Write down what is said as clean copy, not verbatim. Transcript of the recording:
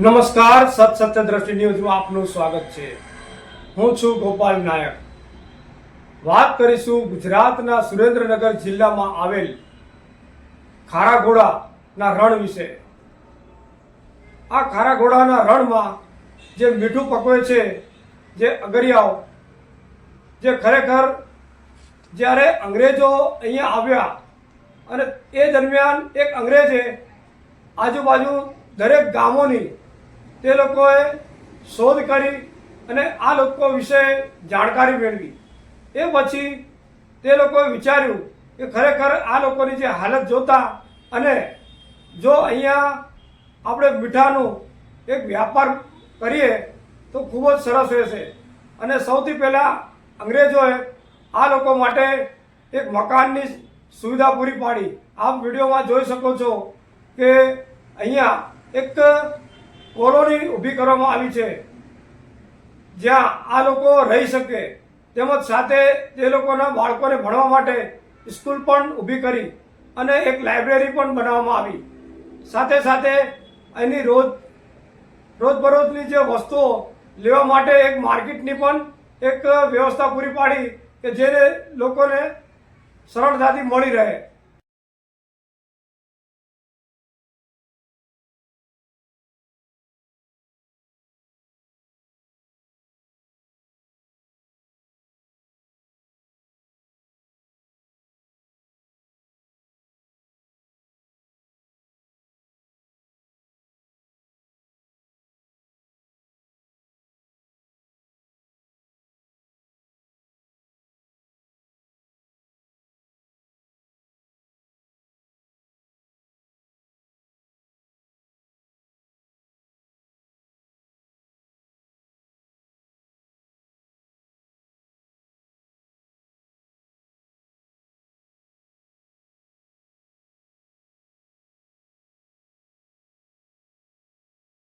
નમસ્કાર, સત્ય દ્રષ્ટિ ન્યૂઝમાં આપનું સ્વાગત છે। હું છું ગોપાલ નાયક। વાત કરીશું ગુજરાતના સુરેન્દ્રનગર જિલ્લામાં આવેલ ખારાઘોડાના રણ વિશે। આ ખારાઘોડાના રણમાં જે મીઠું પકવે છે, જે અગરિયાઓ, જે ખરેખર જ્યારે અંગ્રેજો અહીંયા આવ્યા અને એ દરમિયાન એક અંગ્રેજે આજુબાજુ દરેક ગામોની તે લોકોએ શોધ કરી અને આ લોકો વિશે જાણકારી મેળવી। એ પછી તે લોકોએ વિચાર્યું કે ખરેખર આ લોકોની જે હાલત જોતા અને જો અહીંયા આપણે મીઠાનું એક વ્યાપાર કરીએ તો ખૂબ જ સરસ રહેશે। અને સૌથી પહેલાં અંગ્રેજોએ આ લોકો માટે એક મકાનની સુવિધા પૂરી પાડી। આપ વિડીયોમાં જોઈ શકો છો કે અહીંયા એક કોલોની ઊભી કરવામાં આવી છે જ્યાં આ લોકો રહી શકે, તેમજ સાથે તે લોકોના બાળકોને ભણવા માટે સ્કૂલ પણ ઊભી કરી અને એક લાઇબ્રેરી પણ બનાવવામાં આવી। સાથે સાથે એની રોજબરોજની જે વસ્તુઓ લેવા માટે એક માર્કેટની પણ એક વ્યવસ્થા પૂરી પાડી કે જેને લોકોને સરળતાથી મળી રહે।